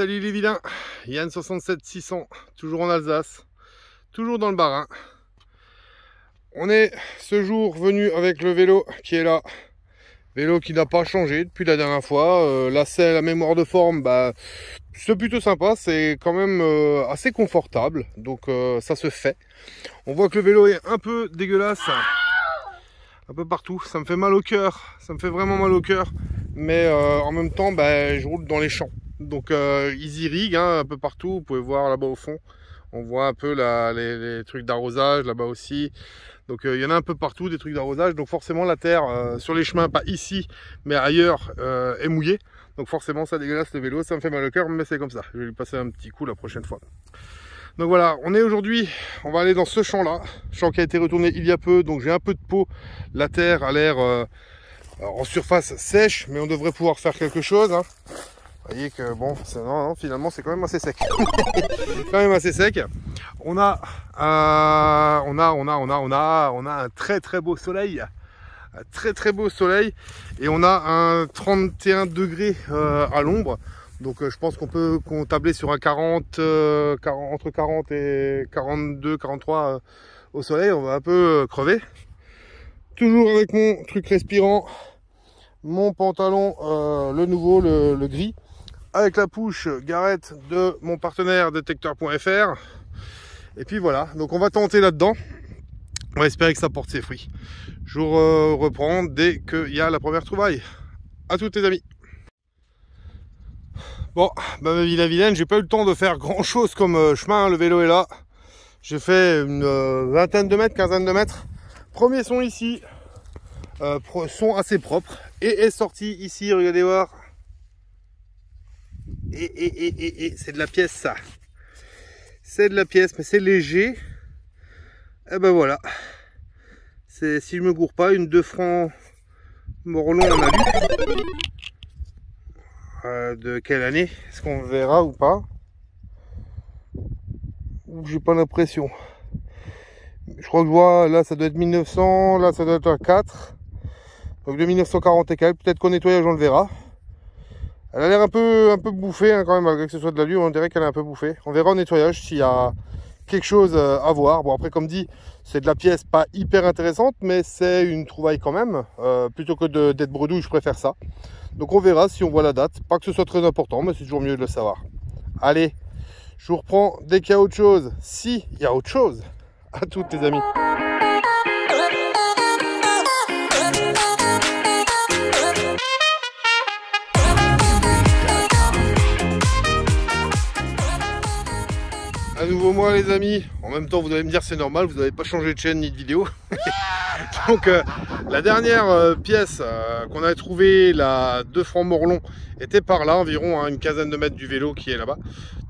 salut les vilains, Yann 67 600, toujours en Alsace, toujours dans le Bas-Rhin. On est ce jour venu avec le vélo qui est là, vélo qui n'a pas changé depuis la dernière fois. La selle, la mémoire de forme, c'est plutôt sympa, c'est quand même assez confortable, donc ça se fait. On voit que le vélo est un peu dégueulasse, un peu partout, ça me fait mal au cœur, ça me fait vraiment mal au cœur, mais en même temps je roule dans les champs. Donc ils irriguent un peu partout, vous pouvez voir là-bas au fond, on voit un peu les trucs d'arrosage là-bas aussi. Donc il y en a un peu partout des trucs d'arrosage, donc forcément la terre sur les chemins, pas ici mais ailleurs, est mouillée. Donc forcément ça dégueulasse le vélo, ça me fait mal au cœur, mais c'est comme ça, je vais lui passer un petit coup la prochaine fois. Donc voilà, on est aujourd'hui, on va aller dans ce champ là, champ qui a été retourné il y a peu, donc j'ai un peu de peau, la terre a l'air en surface sèche, mais on devrait pouvoir faire quelque chose, hein. Vous voyez que bon, non, finalement c'est quand même assez sec. Quand même assez sec. On a un très beau soleil. Un très beau soleil. Et on a un 31 degrés à l'ombre. Donc je pense qu'on peut tabler sur un 40, entre 40 et 42, 43 au soleil. On va un peu crever. Toujours avec mon truc respirant. Mon pantalon, le nouveau, le gris. Avec la push Garrett de mon partenaire détecteur.fr. Et puis voilà, donc on va tenter là-dedans. On va espérer que ça porte ses fruits. Je vous reprends dès qu'il y a la première trouvaille. À toutes les amis. Bon, ma vie la vilaine, j'ai pas eu le temps de faire grand chose comme chemin, le vélo est là. J'ai fait une vingtaine de mètres, quinzaine de mètres. Premier son ici, son assez propre. Et est sorti ici, regardez voir. Et c'est de la pièce ça. C'est de la pièce, mais c'est léger. Et ben voilà. C'est, si je me gourre pas, une 2 francs Morlon en alu. De quelle année? Est-ce qu'on verra ou pas? J'ai pas l'impression. Je crois que je vois, là ça doit être 1900, là ça doit être un 4. Donc de 1940 et quelques. Peut-être qu'au nettoyage on le verra. Elle a l'air un peu bouffée hein, quand même, malgré que ce soit de l'alu, on dirait qu'elle est un peu bouffée. On verra au nettoyage s'il y a quelque chose à voir. Bon après comme dit, c'est de la pièce pas hyper intéressante, mais c'est une trouvaille quand même. Plutôt que d'être bredouille, je préfère ça. Donc on verra si on voit la date. Pas que ce soit très important, mais c'est toujours mieux de le savoir. Allez, je vous reprends dès qu'il y a autre chose. Si il y a autre chose. À toutes les amis. À nouveau moi les amis, en même temps vous allez me dire c'est normal, vous n'avez pas changé de chaîne ni de vidéo. Donc la dernière pièce qu'on a trouvée, la 2 francs Morlon, était par là environ, une quinzaine de mètres du vélo qui est là-bas.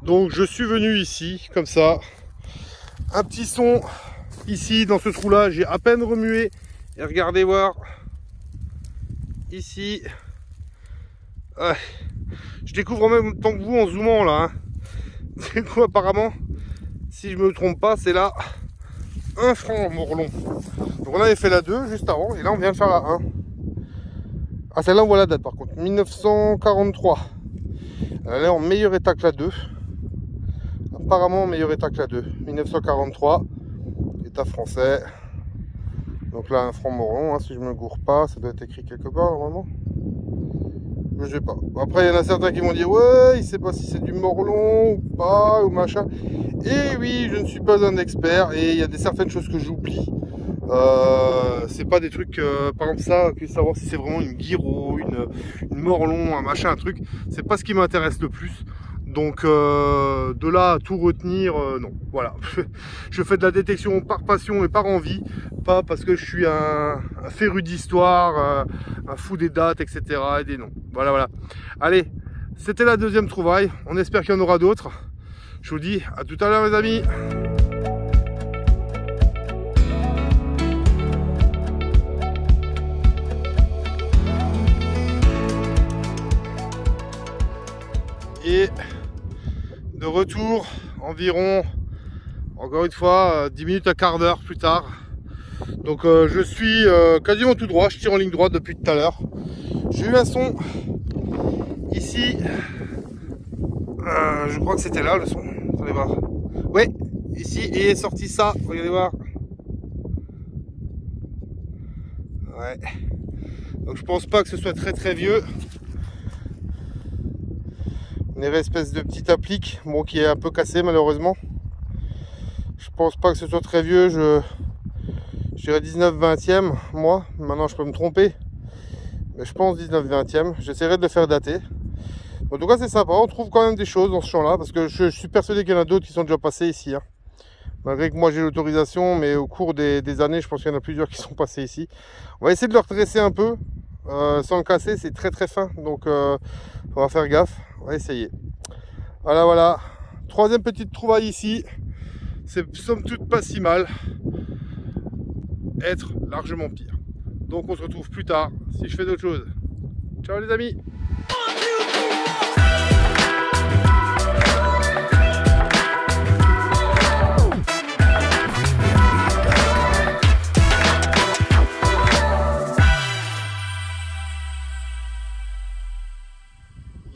Donc je suis venu ici, comme ça, un petit son ici dans ce trou là, j'ai à peine remué, et regardez voir, ici, ouais. Je découvre en même temps que vous en zoomant là, du coup apparemment, si je me trompe pas, c'est là 1 franc Morlon. Donc on avait fait la 2 juste avant, et là on vient de faire la 1. Ah celle-là on voit la date par contre, 1943. Elle est en meilleur état que la 2. Apparemment en meilleur état que la 2. 1943, état français. Donc là 1 franc Morlon, si je me gourre pas, ça doit être écrit quelque part normalement. Je sais pas. Après, il y en a certains qui vont dire ouais, il sait pas si c'est du Morlon ou pas, ou machin. Et oui, je ne suis pas un expert et il y a certaines choses que j'oublie. C'est pas des trucs, par exemple ça, que savoir si c'est vraiment une Giro, une Morlon, un machin, un truc. C'est pas ce qui m'intéresse le plus. Donc de là à tout retenir, non. Voilà. Je fais de la détection par passion et par envie, pas parce que je suis un féru d'histoire, un fou des dates, etc. et des noms. Voilà. Allez, c'était la deuxième trouvaille. On espère qu'il y en aura d'autres. Je vous dis à tout à l'heure les amis. Et de retour environ, encore une fois, 10 minutes à quart d'heure plus tard. Donc je suis quasiment tout droit, je tire en ligne droite depuis tout à l'heure. J'ai eu un son ici Je crois que c'était là le son. Attendez voir. Ouais, ici, et est sorti ça. Regardez voir. Ouais. Donc je pense pas que ce soit très vieux. Une espèce de petite applique, bon, qui est un peu cassée malheureusement. Je pense pas que ce soit très vieux. Je dirais 19-20e, moi. Maintenant je peux me tromper. Mais je pense 19-20e. J'essaierai de le faire dater. En tout cas c'est sympa, on trouve quand même des choses dans ce champ là. Parce que je suis persuadé qu'il y en a d'autres qui sont déjà passés ici. Hein. Malgré que moi j'ai l'autorisation, mais au cours des années, je pense qu'il y en a plusieurs qui sont passés ici. On va essayer de le redresser un peu. Sans le casser, c'est très fin. Donc on va faire gaffe. On va essayer. Voilà. Troisième petite trouvaille ici. C'est somme toute pas si mal. Être largement pire. Donc on se retrouve plus tard si je fais d'autres choses. Ciao les amis.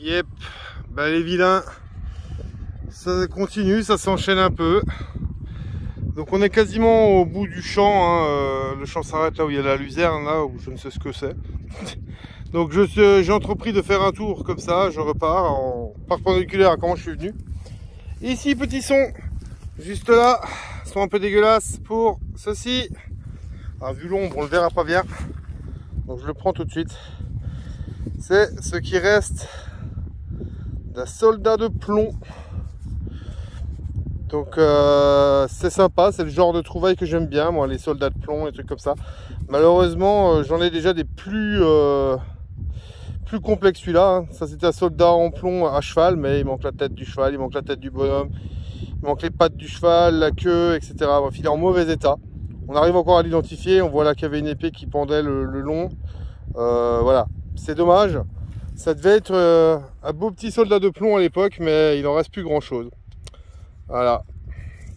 Yep, ben les vilains, ça continue, ça s'enchaîne un peu. Donc on est quasiment au bout du champ, hein. Le champ s'arrête là où il y a la luzerne, là où je ne sais ce que c'est. Donc j'ai entrepris de faire un tour comme ça, je repars en perpendiculaire à comment je suis venu. Ici, petit son, juste là, sont un peu dégueulasses pour ceci. Ah, vu l'ombre, on le verra pas bien. Donc je le prends tout de suite. C'est ce qui reste d'un soldat de plomb. Donc c'est sympa, c'est le genre de trouvaille que j'aime bien, moi, les soldats de plomb, les trucs comme ça. Malheureusement, j'en ai déjà des plus complexes, celui-là. Hein. Ça, c'était un soldat en plomb à cheval, mais il manque la tête du cheval, il manque la tête du bonhomme, il manque les pattes du cheval, la queue, etc. Bref, il est en mauvais état. On arrive encore à l'identifier, on voit là qu'il y avait une épée qui pendait le long. Voilà, c'est dommage. Ça devait être un beau petit soldat de plomb à l'époque, mais il n'en reste plus grand-chose. Voilà,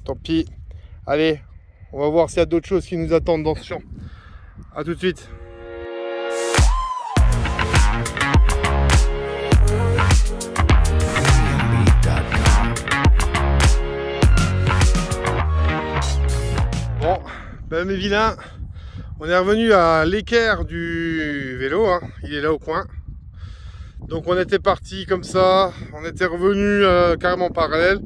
tant pis. Allez, on va voir s'il y a d'autres choses qui nous attendent dans ce champ. A tout de suite. Bon, ben mes vilains, on est revenu à l'équerre du vélo, hein. Il est là au coin. Donc on était parti comme ça, on était revenu carrément parallèle.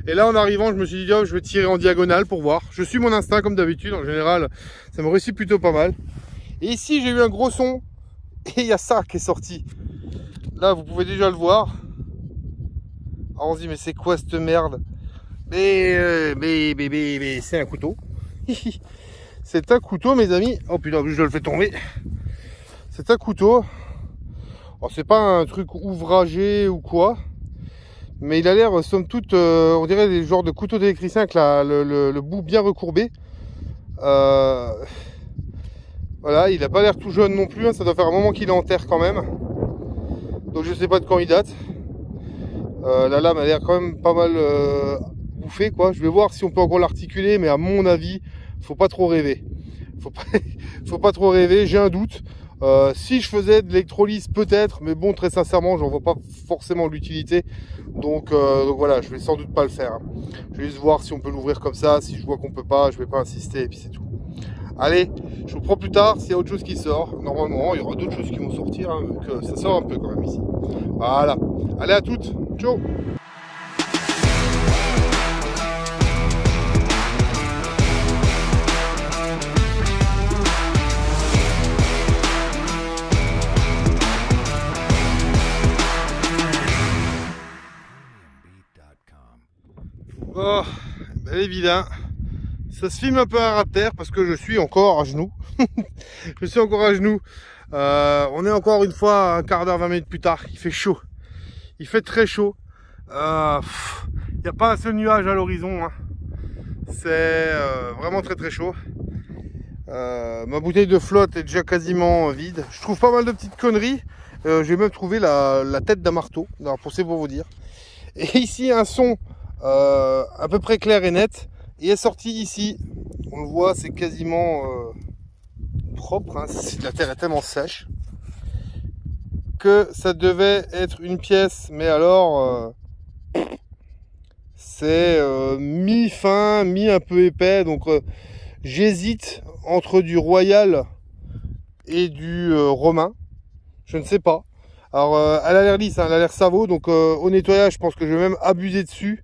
Et là en arrivant, je me suis dit, oh, je vais tirer en diagonale pour voir. Je suis mon instinct comme d'habitude, en général, ça me réussit plutôt pas mal. Et ici j'ai eu un gros son, et il y a ça qui est sorti. Là vous pouvez déjà le voir. Alors on se dit, mais c'est quoi cette merde? Mais c'est un couteau. C'est un couteau mes amis. Oh putain, je le fais tomber. C'est un couteau. Alors c'est pas un truc ouvragé ou quoi, mais il a l'air somme toute, on dirait des genres de couteaux d'électricien avec le bout bien recourbé. Voilà, il a pas l'air tout jeune non plus, hein. Ça doit faire un moment qu'il est en terre quand même. Donc je sais pas de quand il date. La lame a l'air quand même pas mal bouffée quoi. Je vais voir si on peut encore l'articuler, mais à mon avis, faut pas trop rêver. Faut pas trop rêver, j'ai un doute. Si je faisais de l'électrolyse peut-être, mais bon, très sincèrement j'en vois pas forcément l'utilité, donc voilà, je vais sans doute pas le faire, hein. Je vais juste voir si on peut l'ouvrir comme ça. Si je vois qu'on peut pas, je vais pas insister et puis c'est tout. Allez, je vous prends plus tard s'il y a autre chose qui sort. Normalement il y aura d'autres choses qui vont sortir, hein, vu que ça sort un peu quand même ici. Voilà, allez, à toutes, ciao. Oh, ben les vilains, ça se filme un peu à terre parce que je suis encore à genoux. Je suis encore à genoux. On est encore une fois un quart d'heure, 20 minutes plus tard. Il fait chaud. Il fait très chaud. Il n'y a pas un seul nuage à l'horizon, hein. C'est vraiment très chaud. Ma bouteille de flotte est déjà quasiment vide. Je trouve pas mal de petites conneries. J'ai même trouvé la tête d'un marteau. Alors, c'est pour vous dire. Et ici un son à peu près clair et net, et est sorti ici. On le voit, c'est quasiment propre, hein. La terre est tellement sèche que ça devait être une pièce, mais alors c'est mi-fin, mi-un peu épais. Donc j'hésite entre du royal et du romain. Je ne sais pas. Alors elle a l'air lisse, hein, elle a l'air savot. Donc au nettoyage, je pense que je vais même abuser dessus,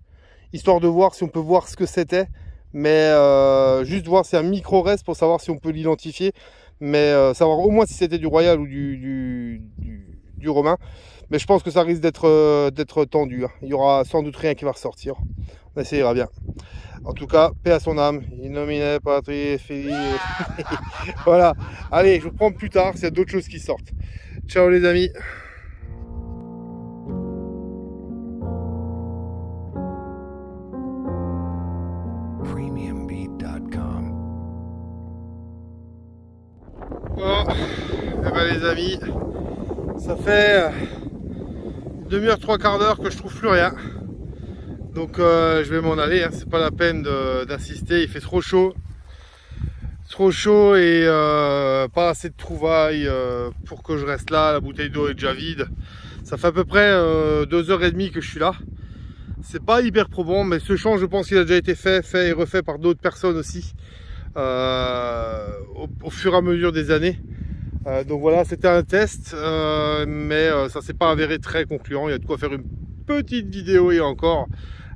histoire de voir si on peut voir ce que c'était. Mais juste voir si un micro reste pour savoir si on peut l'identifier. Mais savoir au moins si c'était du royal ou du romain. Mais je pense que ça risque d'être tendu, hein. Il y aura sans doute rien qui va ressortir. On essayera bien. En tout cas, paix à son âme. In nomine Patris Filii. Voilà. Allez, je vous reprends plus tard s'il y a d'autres choses qui sortent. Ciao les amis. Bon, et ben les amis, ça fait une demi-heure, trois quarts d'heure que je trouve plus rien. Donc je vais m'en aller, hein. C'est pas la peine d'insister, il fait trop chaud. Trop chaud et pas assez de trouvailles pour que je reste là. La bouteille d'eau est déjà vide. Ça fait à peu près 2h30 que je suis là. C'est pas hyper probant, mais ce champ, je pense qu'il a déjà été fait et refait par d'autres personnes aussi. Au fur et à mesure des années. Donc voilà, c'était un test, mais ça s'est pas avéré très concluant. Il y a de quoi faire une petite vidéo et encore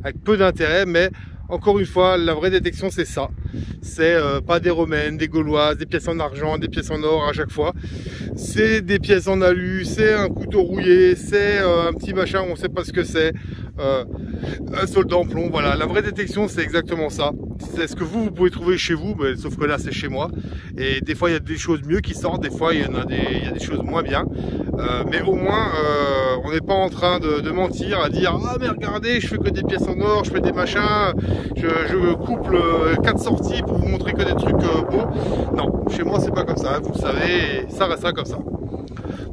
avec peu d'intérêt, mais encore une fois, la vraie détection c'est ça. C'est pas des romaines, des gauloises, des pièces en argent, des pièces en or à chaque fois. C'est des pièces en alu, c'est un couteau rouillé, c'est un petit machin, on sait pas ce que c'est. Un soldat en plomb, voilà, la vraie détection c'est exactement ça. C'est ce que vous pouvez trouver chez vous, mais sauf que là c'est chez moi. Et des fois il y a des choses mieux qui sortent, des fois il y a des choses moins bien. Mais au moins on n'est pas en train de mentir, à dire ah mais regardez, je fais que des pièces en or, je fais des machins, je couple 4 sorties pour vous montrer que des trucs beaux. Non, chez moi c'est pas comme ça, vous le savez, et ça restera comme ça.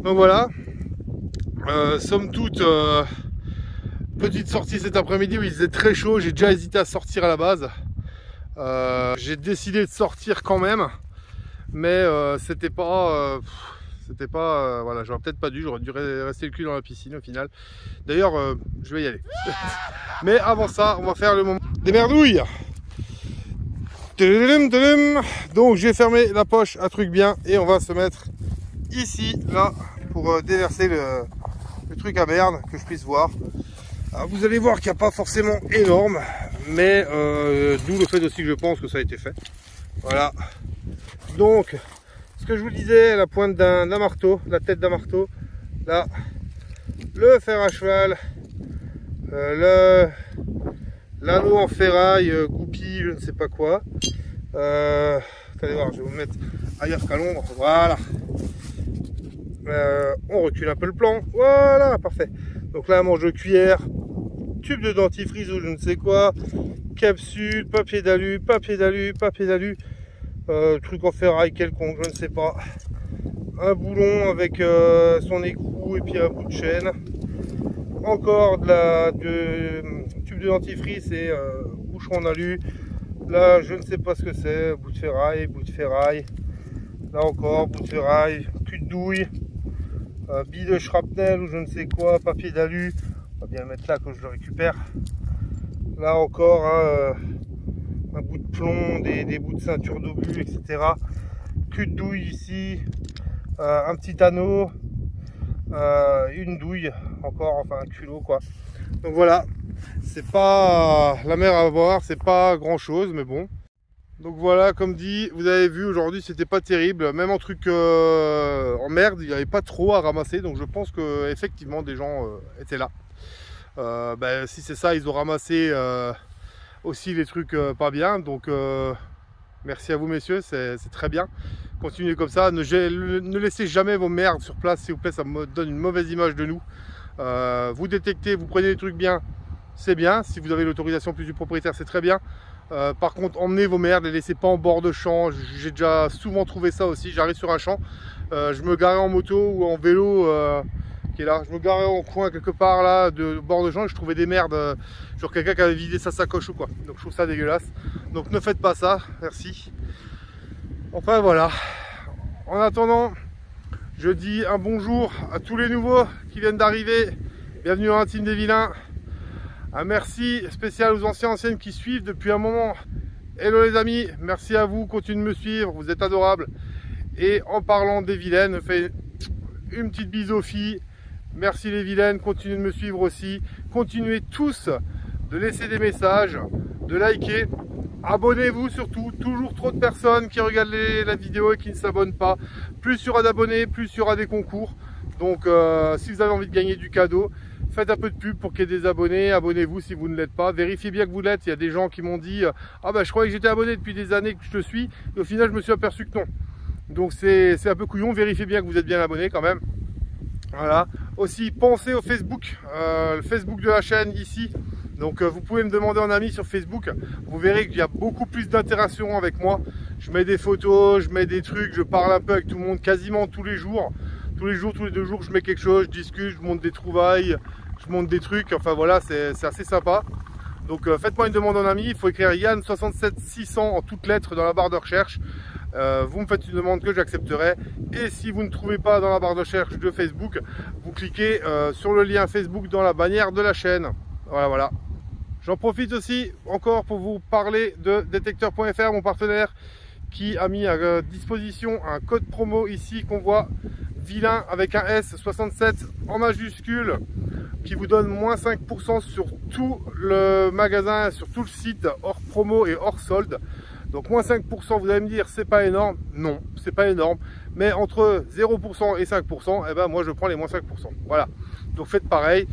Donc voilà, somme toute, petite sortie cet après-midi où il faisait très chaud, j'ai déjà hésité à sortir à la base. J'ai décidé de sortir quand même, mais c'était pas voilà, j'aurais peut-être pas dû, j'aurais dû rester le cul dans la piscine au final. D'ailleurs je vais y aller. Mais avant ça, on va faire le moment des merdouilles. Donc j'ai fermé la poche à truc bien et on va se mettre ici, là, pour déverser le truc à merde, que je puisse voir. Alors, vous allez voir qu'il n'y a pas forcément énorme, mais d'où le fait aussi que je pense que ça a été fait. Voilà. Donc, ce que je vous disais, la pointe d'un marteau, la tête d'un marteau, là, le fer à cheval, l'anneau en ferraille, goupille, je ne sais pas quoi. Allez voir, je vais vous mettre ailleurs qu'à l'ombre. Voilà. On recule un peu le plan. Voilà, parfait. Donc là, un manche de cuillère, tube de dentifrice ou je ne sais quoi, capsule, papier d'alu, truc en ferraille quelconque, je ne sais pas. Un boulon avec son écrou et puis un bout de chaîne. Encore tube de dentifrice et bouchon en alu. Là, je ne sais pas ce que c'est, bout de ferraille. Là encore, bout de ferraille, cul de douille, bille de shrapnel ou je ne sais quoi, papier d'alu. On va bien le mettre là que je le récupère. Là encore, un bout de plomb, des bouts de ceinture d'obus, etc. Cul de douille ici, un petit anneau, une douille, encore, enfin un culot quoi. Donc voilà, c'est pas la mer à boire, c'est pas grand chose, mais bon. Donc voilà, comme dit, vous avez vu aujourd'hui c'était pas terrible, même en truc en merde, il n'y avait pas trop à ramasser, donc je pense que effectivement des gens étaient là. Si c'est ça, ils ont ramassé aussi les trucs pas bien, donc merci à vous messieurs, c'est très bien. Continuez comme ça, ne laissez jamais vos merdes sur place s'il vous plaît, ça me donne une mauvaise image de nous. Vous détectez, vous prenez les trucs bien, c'est bien, si vous avez l'autorisation plus du propriétaire c'est très bien. Par contre emmenez vos merdes, les laissez pas en bord de champ, j'ai déjà souvent trouvé ça aussi. J'arrive sur un champ, je me garais en moto ou en vélo qui est là, je me garais en coin quelque part là de bord de champ et je trouvais des merdes, genre quelqu'un qui avait vidé sa sacoche ou quoi, donc je trouve ça dégueulasse. Donc ne faites pas ça, merci. Enfin voilà, en attendant je dis un bonjour à tous les nouveaux qui viennent d'arriver, bienvenue dans la team des vilains. Un merci spécial aux anciens anciennes qui suivent depuis un moment. Hello les amis, merci à vous, continuez de me suivre, vous êtes adorables. Et en parlant des vilaines, je fais une petite bise aux filles. Merci les vilaines, continuez de me suivre aussi. Continuez tous de laisser des messages, de liker. Abonnez-vous surtout, toujours trop de personnes qui regardent la vidéo et qui ne s'abonnent pas. Plus il y aura d'abonnés, plus il y aura des concours. Donc si vous avez envie de gagner du cadeau, faites un peu de pub pour qu'il y ait des abonnés. Abonnez-vous si vous ne l'êtes pas. Vérifiez bien que vous l'êtes. Il y a des gens qui m'ont dit ah bah je croyais que j'étais abonné depuis des années que je te suis. Et au final je me suis aperçu que non. Donc c'est un peu couillon. Vérifiez bien que vous êtes bien abonné quand même. Voilà. Aussi pensez au Facebook, le Facebook de la chaîne ici. Donc vous pouvez me demander en ami sur Facebook. Vous verrez qu'il y a beaucoup plus d'interaction avec moi. Je mets des photos, je mets des trucs, je parle un peu avec tout le monde quasiment tous les jours. Tous les jours, tous les 2 jours, je mets quelque chose, je discute, je monte des trouvailles, je monte des trucs. Enfin voilà, c'est assez sympa. Donc faites-moi une demande en ami. Il faut écrire Yann 67 600 en toutes lettres dans la barre de recherche. Vous me faites une demande que j'accepterai. Et si vous ne trouvez pas dans la barre de recherche de Facebook, vous cliquez sur le lien Facebook dans la bannière de la chaîne. Voilà. J'en profite aussi encore pour vous parler de détecteur.fr, mon partenaire, qui a mis à disposition un code promo ici qu'on voit, vilain avec un S 67 en majuscule, qui vous donne moins 5% sur tout le magasin, sur tout le site, hors promo et hors solde. Donc moins 5%, vous allez me dire, c'est pas énorme. Non, c'est pas énorme. Mais entre 0% et 5%, eh ben moi je prends les moins 5%. Voilà. Donc faites pareil.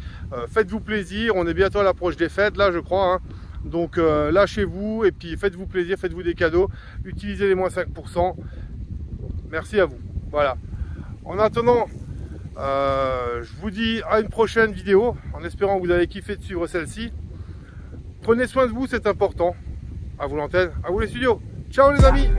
Faites-vous plaisir. On est bientôt à l'approche des fêtes, là je crois. Hein. Donc lâchez-vous et puis faites-vous plaisir, faites-vous des cadeaux. Utilisez les moins 5%. Merci à vous. Voilà. En attendant, je vous dis à une prochaine vidéo. En espérant que vous avez kiffé de suivre celle-ci. Prenez soin de vous, c'est important. À vous l'antenne, à vous les studios. Ciao les amis!